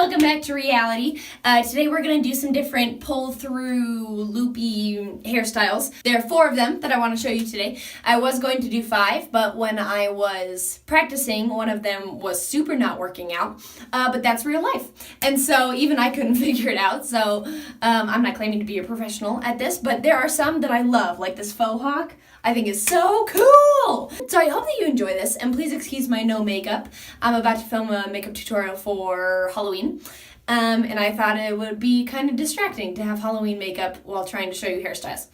welcome back to reality. Today we're going to do some different pull-through loopy hairstyles. There are 4 of them that I want to show you today. I was going to do 5, but when I was practicing, one of them was super not working out, but that's real life. And so even I couldn't figure it out, so I'm not claiming to be a professional at this, but there are some that I love, like this faux hawk. I think is so cool! So I hope that you enjoy this, and please excuse my no makeup. I'm about to film a makeup tutorial for Halloween, and I thought it would be kind of distracting to have Halloween makeup while trying to show you hairstyles.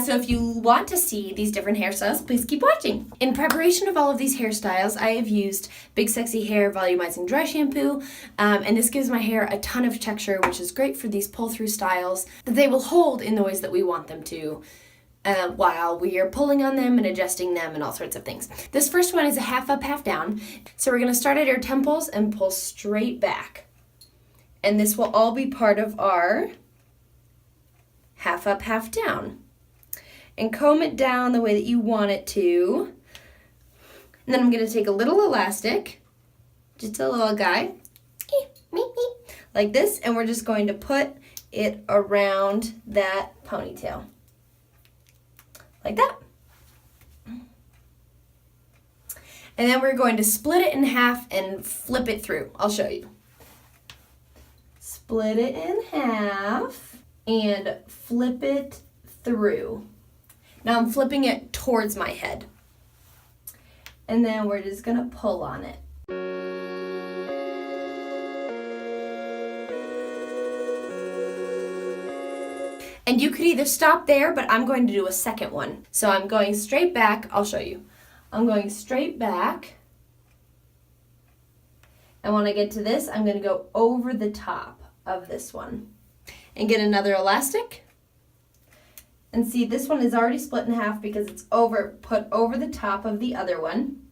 So if you want to see these different hairstyles, please keep watching. In preparation of all of these hairstyles, I have used Big Sexy Hair Volumizing Dry Shampoo, and this gives my hair a ton of texture, which is great for these pull-through styles that they will hold in the ways that we want them to. While we are pulling on them and adjusting them and all sorts of things. This first one is a half up, half down. So we're going to start at our temples and pull straight back. And this will all be part of our half up, half down. And comb it down the way that you want it to. And then I'm going to take a little elastic, just a little guy, like this, and we're just going to put it around that ponytail. Like that. And then we're going to split it in half and flip it through. I'll show you. Split it in half and flip it through. Now I'm flipping it towards my head. And then we're just gonna pull on it. And you could either stop there, but I'm going to do a second one. So I'm going straight back. I'll show you. I'm going straight back. And when I get to this, I'm going to go over the top of this one. And get another elastic. And see, this one is already split in half because it's put over the top of the other one.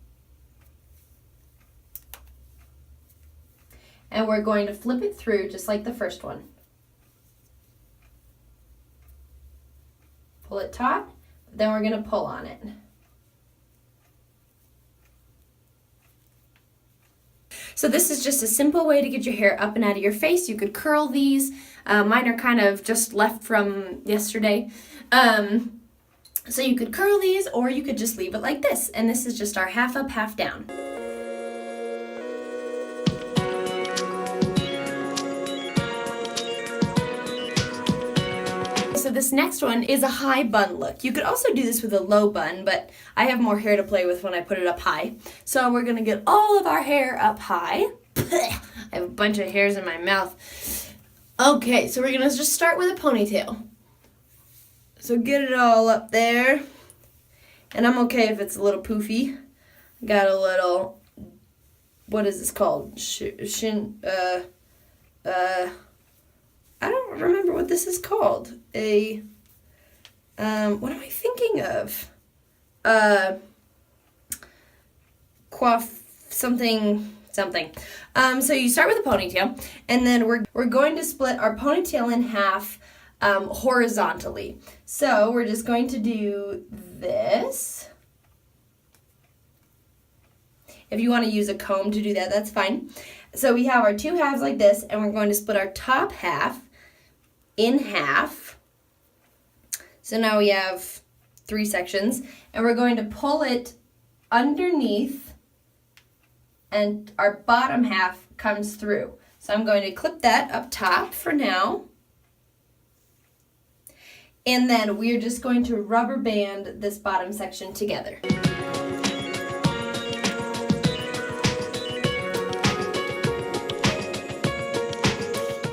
And we're going to flip it through just like the first one. Pull it taut, then we're going to pull on it. So this is just a simple way to get your hair up and out of your face. You could curl these. Mine are kind of just left from yesterday. So you could curl these or you could just leave it like this. And this is just our half up, half down. So this next one is a high bun look. You could also do this with a low bun, but I have more hair to play with when I put it up high. So we're gonna get all of our hair up high. I have a bunch of hairs in my mouth. Okay, so we're gonna just start with a ponytail. So get it all up there. And I'm okay if it's a little poofy. Got a little, what is this called? I don't remember what this is called. What am I thinking of? Coif something. So you start with a ponytail, and then we're going to split our ponytail in half horizontally. So we're just going to do this. If you want to use a comb to do that, that's fine. So we have our 2 halves like this, and we're going to split our top half in half. So now we have 3 sections, and we're going to pull it underneath, and our bottom half comes through. So I'm going to clip that up top for now. And then we're just going to rubber band this bottom section together.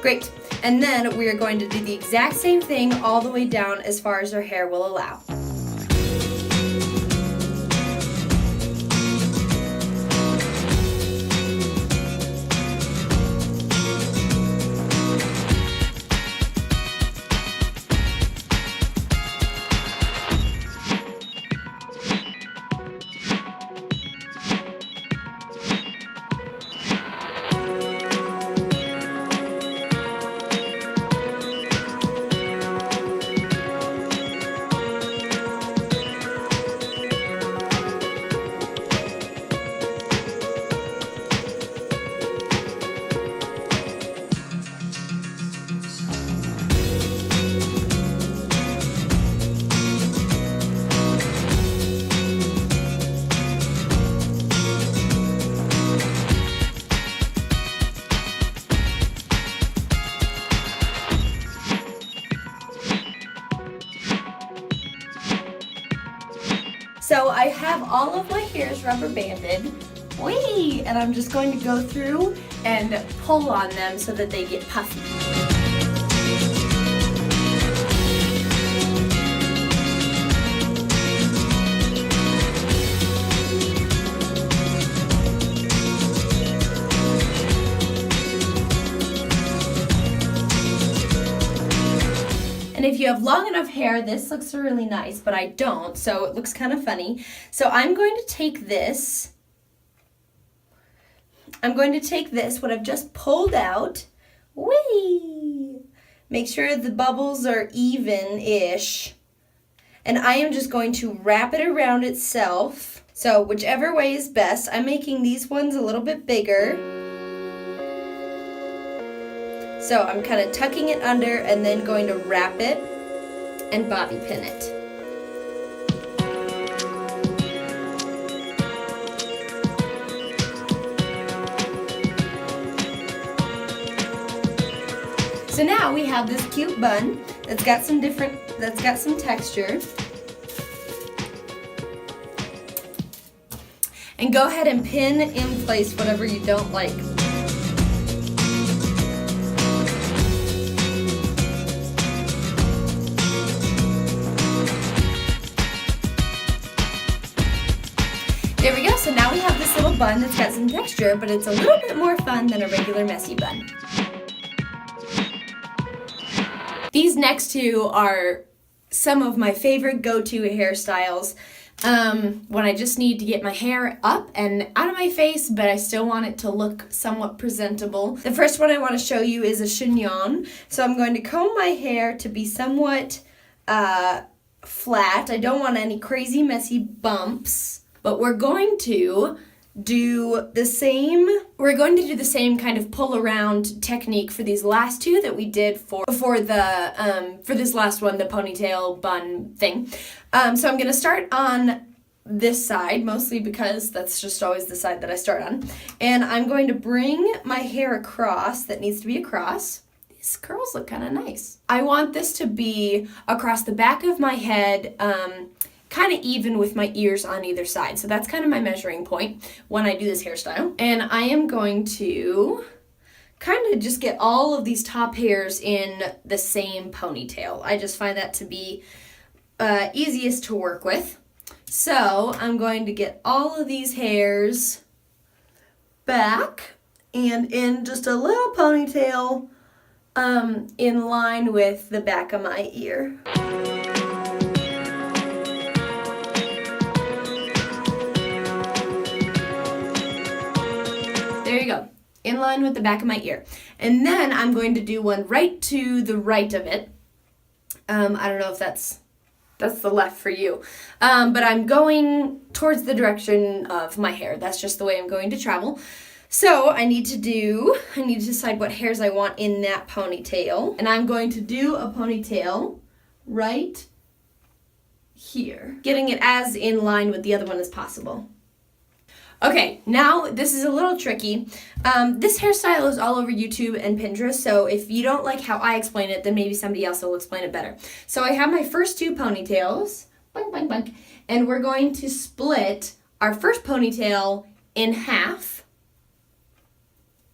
Great. And then we are going to do the exact same thing all the way down as far as our hair will allow. So I have all of my hairs rubber banded. Whee! And I'm just going to go through and pull on them so that they get puffy. And if you have long enough hair, this looks really nice, but I don't, so it looks kind of funny. So I'm going to take this, what I've just pulled out, whee! Make sure the bubbles are even-ish. And I am just going to wrap it around itself. So whichever way is best. I'm making these ones a little bit bigger. So I'm kind of tucking it under and then going to wrap it and bobby pin it. So now we have this cute bun that's got some texture. And go ahead and pin in place whatever you don't like. There we go, so now we have this little bun that's got some texture, but it's a little bit more fun than a regular messy bun. These next two are some of my favorite go-to hairstyles when I just need to get my hair up and out of my face, but I still want it to look somewhat presentable. The first one I want to show you is a chignon. So I'm going to comb my hair to be somewhat flat. I don't want any crazy messy bumps. But we're going to do the same kind of pull around technique for these last two that we did for this last one, the ponytail bun thing. So I'm gonna start on this side, mostly because that's just always the side that I start on. And I'm going to bring my hair across, that needs to be across. These curls look kind of nice. I want this to be across the back of my head, kind of even with my ears on either side. So that's kind of my measuring point when I do this hairstyle. And I am going to kind of just get all of these top hairs in the same ponytail. I just find that to be easiest to work with. So I'm going to get all of these hairs back and in just a little ponytail in line with the back of my ear. There you go, in line with the back of my ear. And then I'm going to do one right to the right of it. I don't know if that's the left for you. But I'm going towards the direction of my hair. That's just the way I'm going to travel. So I need to decide what hairs I want in that ponytail. And I'm going to do a ponytail right here, getting it as in line with the other one as possible. Okay, now this is a little tricky. This hairstyle is all over YouTube and Pinterest, so if you don't like how I explain it, then maybe somebody else will explain it better. So I have my first two ponytails, boink, boink, boink, and we're going to split our first ponytail in half,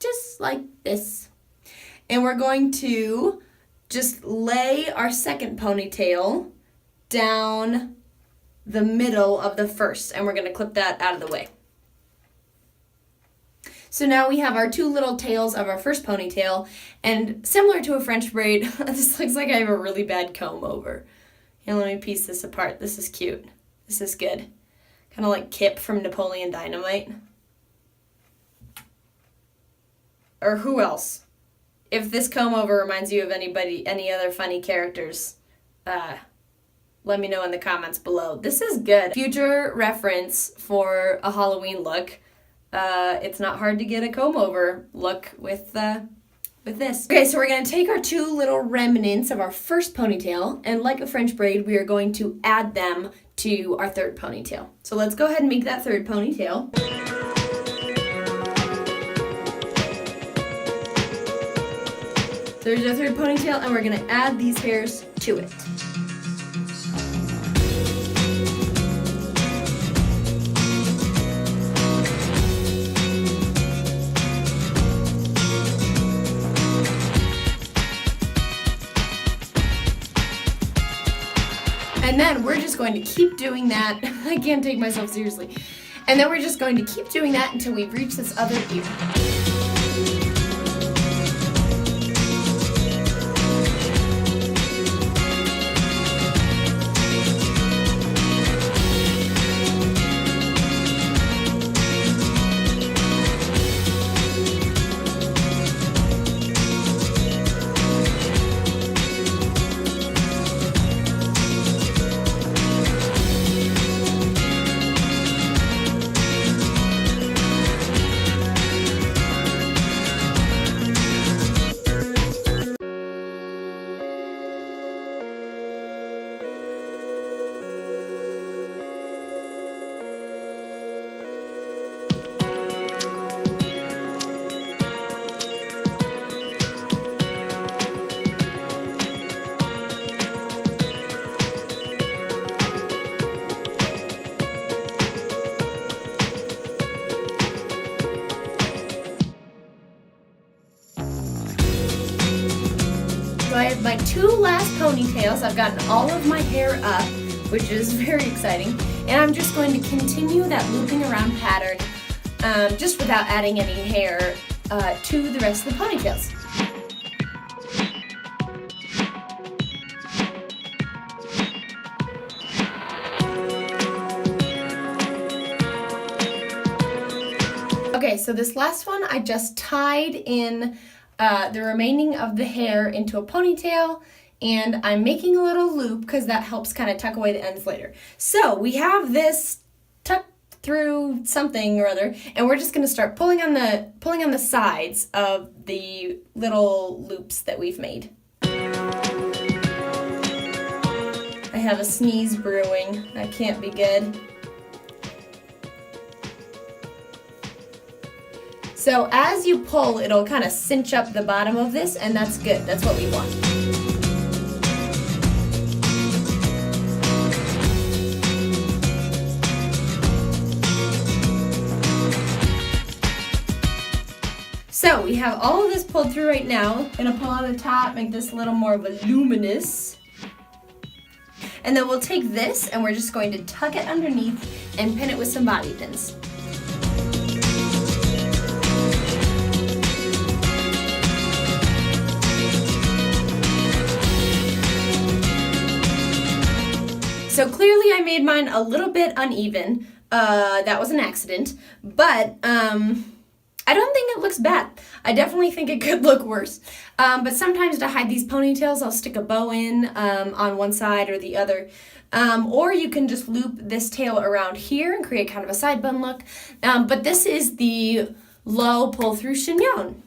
just like this. And we're going to just lay our second ponytail down the middle of the first, and we're going to clip that out of the way. So now we have our two little tails of our first ponytail, and similar to a French braid, this looks like I have a really bad comb over. Here, let me piece this apart. This is cute. This is good. Kind of like Kip from Napoleon Dynamite. Or who else? If this comb over reminds you of any other funny characters, let me know in the comments below. This is good. Future reference for a Halloween look. It's not hard to get a comb over look with this. Okay, so we're going to take our two little remnants of our first ponytail, and like a French braid, we are going to add them to our third ponytail. So let's go ahead and make that third ponytail. There's our third ponytail, and we're going to add these hairs to it. And then we're just going to keep doing that. I can't take myself seriously. And then we're just going to keep doing that until we reach this other ear. So I have my 2 last ponytails. I've gotten all of my hair up, which is very exciting. And I'm just going to continue that looping around pattern, just without adding any hair to the rest of the ponytails. Okay, so this last one I just tied in the remaining of the hair into a ponytail, and I'm making a little loop because that helps kind of tuck away the ends later. So we have this tucked through something or other, and we're just going to start pulling on the sides of the little loops that we've made. I have a sneeze brewing. That can't be good. So as you pull, it'll kind of cinch up the bottom of this, and that's good. That's what we want. So we have all of this pulled through right now. Gonna pull on the top, make this a little more voluminous. And then we'll take this and we're just going to tuck it underneath and pin it with some bobby pins. So clearly I made mine a little bit uneven. That was an accident, but I don't think it looks bad. I definitely think it could look worse. But sometimes to hide these ponytails, I'll stick a bow in on one side or the other. Or you can just loop this tail around here and create kind of a side bun look. But this is the low pull through chignon.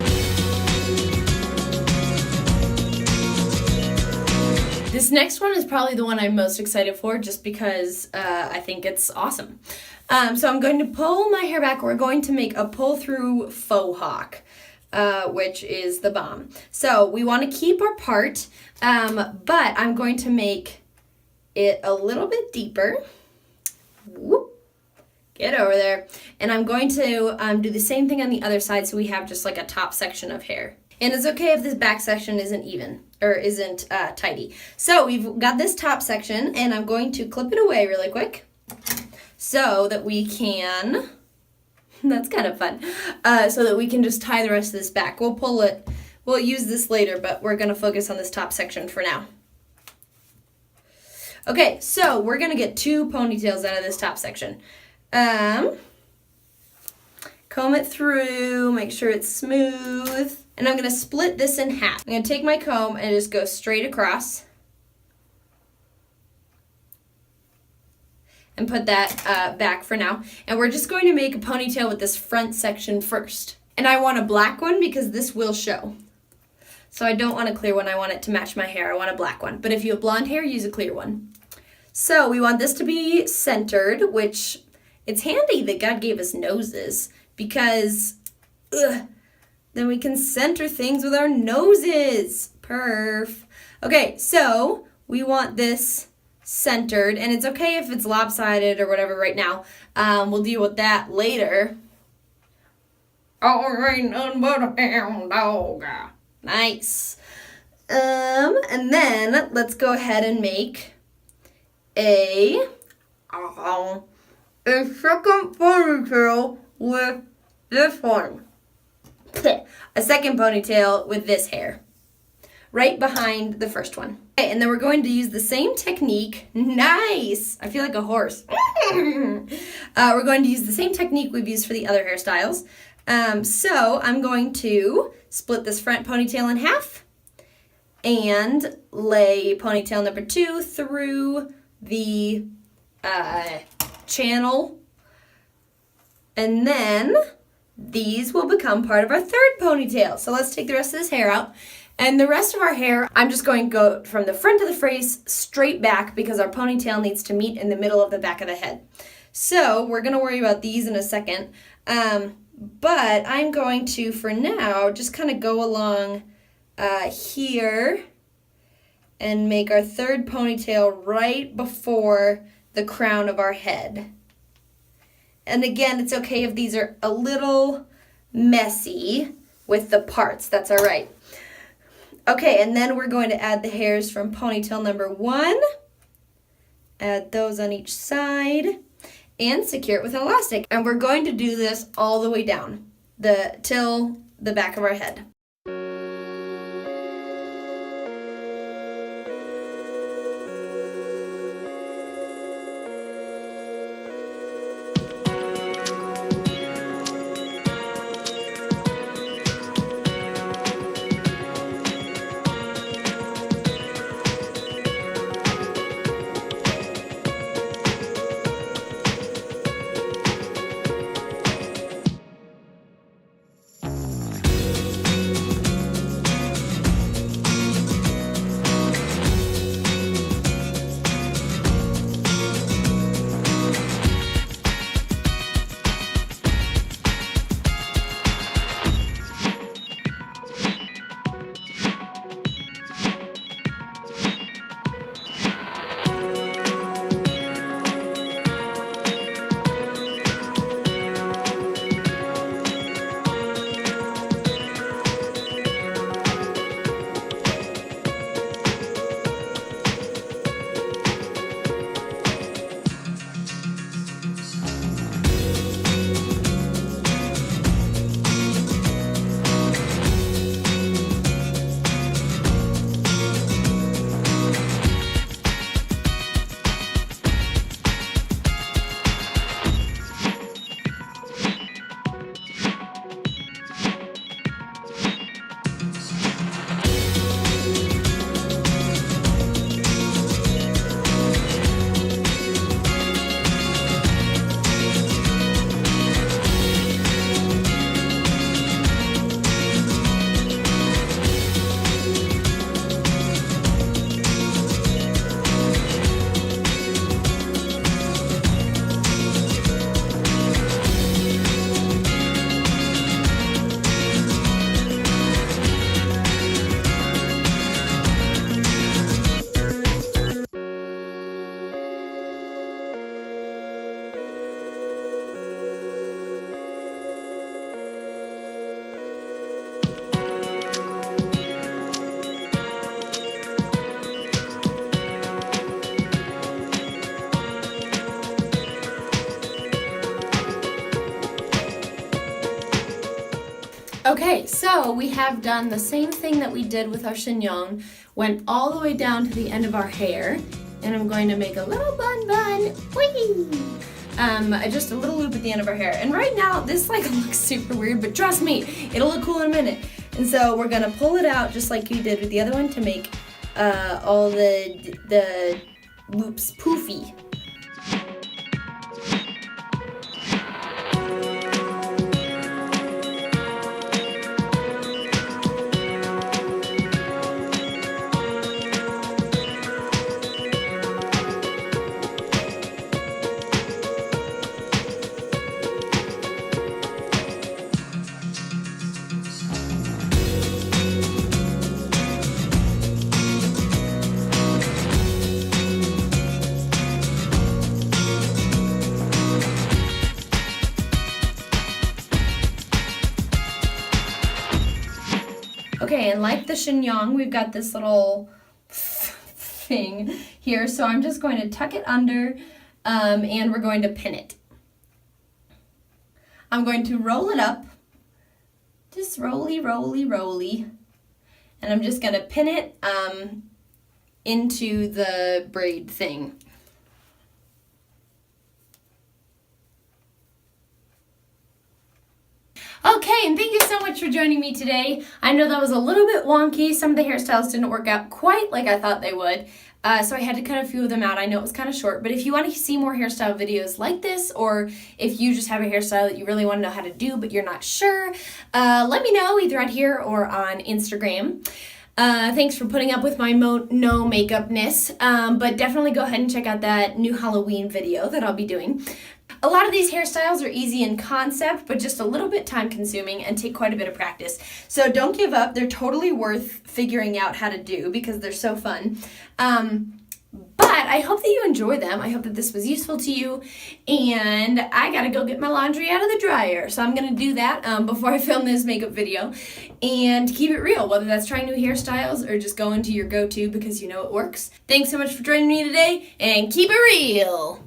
This next one is probably the one I'm most excited for just because I think it's awesome. So I'm going to pull my hair back. We're going to make a pull through faux hawk, which is the bomb. So we want to keep our part, but I'm going to make it a little bit deeper. Whoop. Get over there. And I'm going to do the same thing on the other side so we have just like a top section of hair. And it's okay if this back section isn't even or isn't tidy. So we've got this top section and I'm going to clip it away really quick so that we can, that's kind of fun, so that we can just tie the rest of this back. We'll pull it, we'll use this later, but we're gonna focus on this top section for now. Okay, so we're gonna get 2 ponytails out of this top section. Comb it through, make sure it's smooth. And I'm going to split this in half. I'm going to take my comb and just go straight across. And put that back for now. And we're just going to make a ponytail with this front section first. And I want a black one because this will show. So I don't want a clear one. I want it to match my hair. I want a black one. But if you have blonde hair, use a clear one. So we want this to be centered, which it's handy that God gave us noses because then we can center things with our noses. Perf. Okay, so we want this centered, and it's okay if it's lopsided or whatever right now. We'll deal with that later. Oh, ain't nothing but a hound dog. Nice. And then let's go ahead and make a second ponytail with this one. A second ponytail with this hair. Right behind the first one. Okay, and then we're going to use the same technique. Nice! I feel like a horse. We're going to use the same technique we've used for the other hairstyles. So I'm going to split this front ponytail in half and lay ponytail number 2 through the channel. And then these will become part of our third ponytail. So let's take the rest of this hair out. And the rest of our hair, I'm just going to go from the front of the face straight back because our ponytail needs to meet in the middle of the back of the head. So we're going to worry about these in a second. But I'm going to, for now, just kind of go along here and make our third ponytail right before the crown of our head. And again, it's okay if these are a little messy with the parts. That's all right. Okay, and then we're going to add the hairs from ponytail number 1. Add those on each side and secure it with an elastic. And we're going to do this all the way down till the back of our head. Okay, so we have done the same thing that we did with our chignon, went all the way down to the end of our hair, and I'm going to make a little bun, whee! Just a little loop at the end of our hair. And right now, this looks super weird, but trust me, it'll look cool in a minute. And so we're gonna pull it out just like you did with the other one to make all the loops poofy. Okay, and like the chignon, we've got this little thing here, so I'm just going to tuck it under and we're going to pin it. I'm going to roll it up, just roly, roly, roly, and I'm just going to pin it into the braid thing. Okay, and thank you so much for joining me today. I know that was a little bit wonky. Some of the hairstyles didn't work out quite like I thought they would, so I had to cut a few of them out. I know it was kind of short, but if you want to see more hairstyle videos like this, or if you just have a hairstyle that you really want to know how to do but you're not sure, let me know either on here or on Instagram. Thanks for putting up with my no makeupness, but definitely go ahead and check out that new Halloween video that I'll be doing. A lot of these hairstyles are easy in concept, but just a little bit time consuming and take quite a bit of practice. So don't give up. They're totally worth figuring out how to do because they're so fun. But I hope that you enjoy them. I hope that this was useful to you. And I gotta go get my laundry out of the dryer. So I'm gonna do that before I film this makeup video. And keep it real, whether that's trying new hairstyles or just going to your go-to because you know it works. Thanks so much for joining me today, and keep it real.